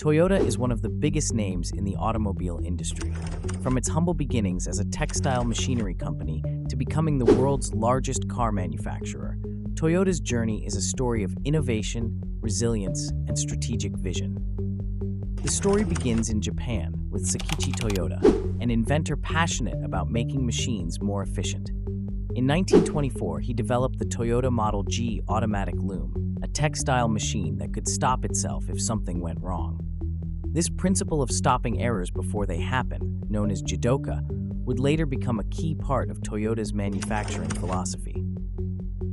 Toyota is one of the biggest names in the automobile industry. From its humble beginnings as a textile machinery company to becoming the world's largest car manufacturer, Toyota's journey is a story of innovation, resilience, and strategic vision. The story begins in Japan with Sakichi Toyoda, an inventor passionate about making machines more efficient. In 1924, he developed the Toyota Model G automatic loom, a textile machine that could stop itself if something went wrong. This principle of stopping errors before they happen, known as jidoka, would later become a key part of Toyota's manufacturing philosophy.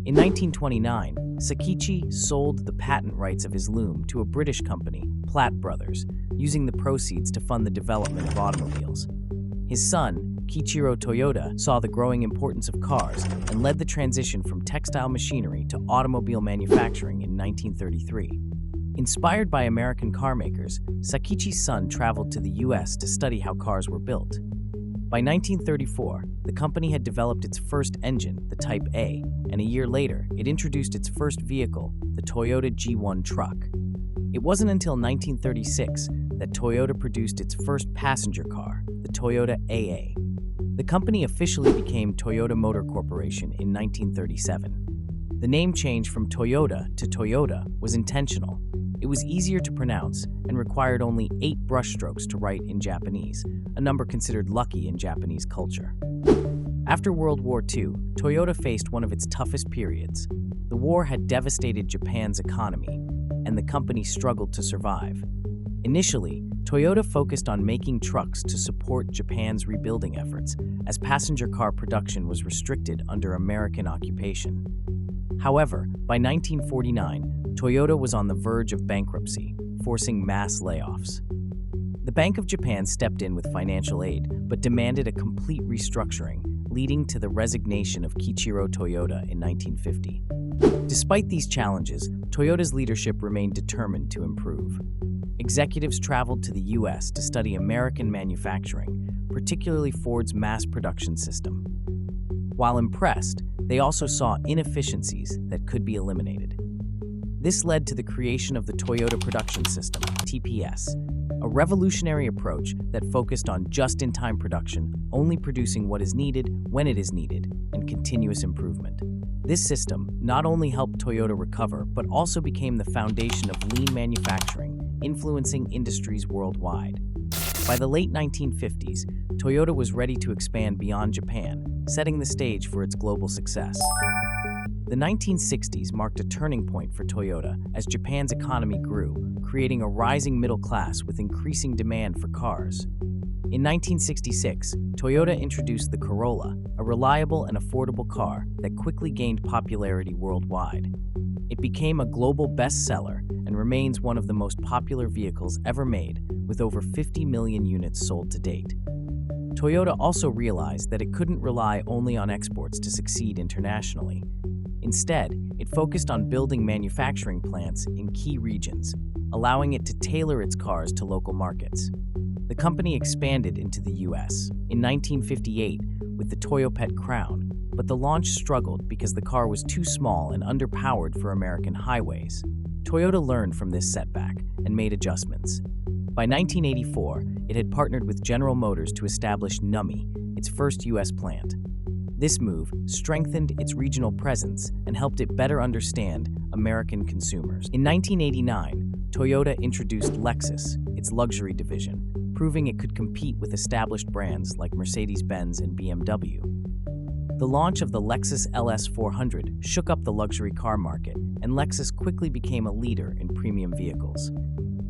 In 1929, Sakichi sold the patent rights of his loom to a British company, Platt Brothers, using the proceeds to fund the development of automobiles. His son, Kiichiro Toyoda, saw the growing importance of cars and led the transition from textile machinery to automobile manufacturing in 1933. Inspired by American carmakers, Sakichi's son traveled to the US to study how cars were built. By 1934, the company had developed its first engine, the Type A, and a year later, it introduced its first vehicle, the Toyota G1 truck. It wasn't until 1936 that Toyota produced its first passenger car, the Toyota AA. The company officially became Toyota Motor Corporation in 1937. The name change from Toyota to Toyota was intentional. It was easier to pronounce and required only 8 brushstrokes to write in Japanese, a number considered lucky in Japanese culture. After World War II, Toyota faced one of its toughest periods. The war had devastated Japan's economy, and the company struggled to survive. Initially, Toyota focused on making trucks to support Japan's rebuilding efforts, as passenger car production was restricted under American occupation. However, by 1949, Toyota was on the verge of bankruptcy, forcing mass layoffs. The Bank of Japan stepped in with financial aid, but demanded a complete restructuring, leading to the resignation of Kiichiro Toyoda in 1950. Despite these challenges, Toyota's leadership remained determined to improve. Executives traveled to the US to study American manufacturing, particularly Ford's mass production system. While impressed, they also saw inefficiencies that could be eliminated. This led to the creation of the Toyota Production System, TPS, a revolutionary approach that focused on just-in-time production, only producing what is needed when it is needed, and continuous improvement. This system not only helped Toyota recover, but also became the foundation of lean manufacturing, influencing industries worldwide. By the late 1950s, Toyota was ready to expand beyond Japan, setting the stage for its global success. The 1960s marked a turning point for Toyota as Japan's economy grew, creating a rising middle class with increasing demand for cars. In 1966, Toyota introduced the Corolla, a reliable and affordable car that quickly gained popularity worldwide. It became a global bestseller and remains one of the most popular vehicles ever made, with over 50 million units sold to date. Toyota also realized that it couldn't rely only on exports to succeed internationally. Instead, it focused on building manufacturing plants in key regions, allowing it to tailor its cars to local markets. The company expanded into the US in 1958 with the Toyopet Crown, but the launch struggled because the car was too small and underpowered for American highways. Toyota learned from this setback and made adjustments. By 1984, it had partnered with General Motors to establish NUMMI, its first US plant. This move strengthened its regional presence and helped it better understand American consumers. In 1989, Toyota introduced Lexus, its luxury division, proving it could compete with established brands like Mercedes-Benz and BMW. The launch of the Lexus LS 400 shook up the luxury car market, and Lexus quickly became a leader in premium vehicles.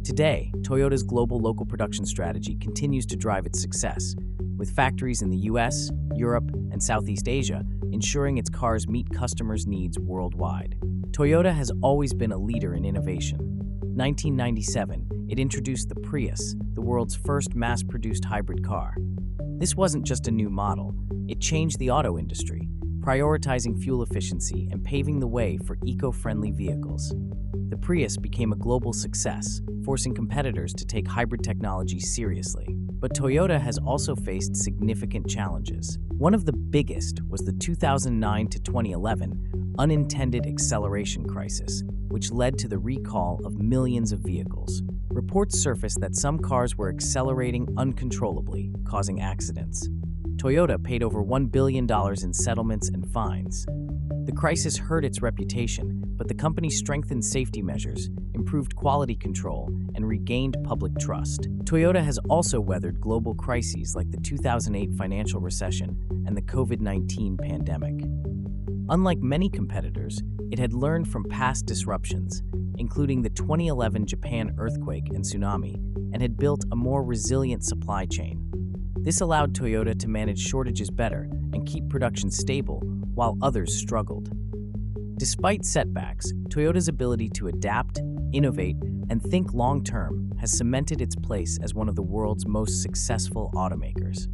Today, Toyota's global local production strategy continues to drive its success, with factories in the US, Europe, and Southeast Asia ensuring its cars meet customers' needs worldwide. Toyota has always been a leader in innovation. 1997, it introduced the Prius, the world's first mass-produced hybrid car. This wasn't just a new model, it changed the auto industry, prioritizing fuel efficiency and paving the way for eco-friendly vehicles. The Prius became a global success, forcing competitors to take hybrid technology seriously. But Toyota has also faced significant challenges. One of the biggest was the 2009 to 2011 unintended acceleration crisis, which led to the recall of millions of vehicles. reports surfaced that some cars were accelerating uncontrollably, causing accidents. Toyota paid over $1 billion in settlements and fines. The crisis hurt its reputation, but the company strengthened safety measures, improved quality control, and regained public trust. Toyota has also weathered global crises like the 2008 financial recession and the COVID-19 pandemic. Unlike many competitors, it had learned from past disruptions, including the 2011 Japan earthquake and tsunami, and had built a more resilient supply chain. This allowed Toyota to manage shortages better and keep production stable while others struggled. Despite setbacks, Toyota's ability to adapt, innovate, and think long-term has cemented its place as one of the world's most successful automakers.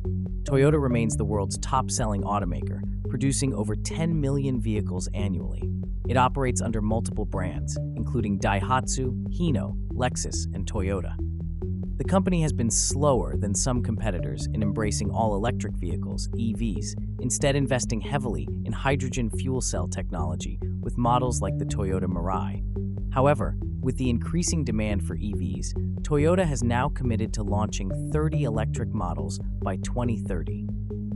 Toyota remains the world's top-selling automaker, producing over 10 million vehicles annually. It operates under multiple brands, including Daihatsu, Hino, Lexus, and Toyota. The company has been slower than some competitors in embracing all-electric vehicles, EVs, instead investing heavily in hydrogen fuel cell technology with models like the Toyota Mirai. However, with the increasing demand for EVs, Toyota has now committed to launching 30 electric models by 2030.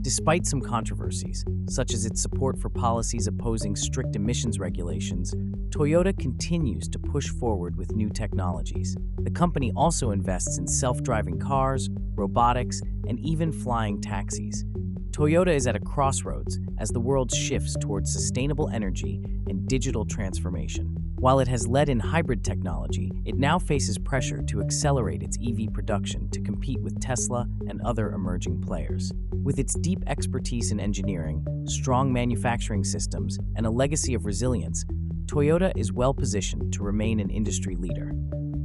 Despite some controversies, such as its support for policies opposing strict emissions regulations, Toyota continues to push forward with new technologies. The company also invests in self-driving cars, robotics, and even flying taxis. Toyota is at a crossroads as the world shifts towards sustainable energy and digital transformation. While it has led in hybrid technology, it now faces pressure to accelerate its EV production to compete with Tesla and other emerging players. With its deep expertise in engineering, strong manufacturing systems, and a legacy of resilience, Toyota is well-positioned to remain an industry leader.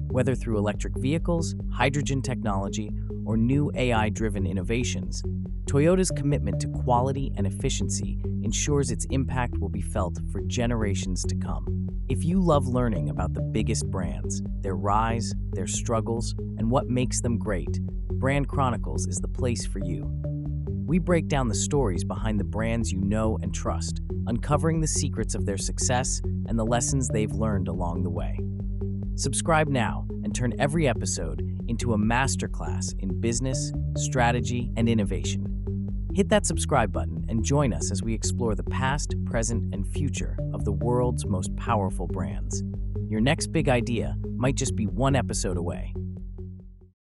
Whether through electric vehicles, hydrogen technology, or new AI-driven innovations, Toyota's commitment to quality and efficiency ensures its impact will be felt for generations to come. If you love learning about the biggest brands, their rise, their struggles, and what makes them great, Brand Chronicles is the place for you. We break down the stories behind the brands you know and trust, uncovering the secrets of their success and the lessons they've learned along the way. Subscribe now and turn every episode into a masterclass in business, strategy, and innovation. Hit that subscribe button and join us as we explore the past, present, and future of the world's most powerful brands. Your next big idea might just be one episode away.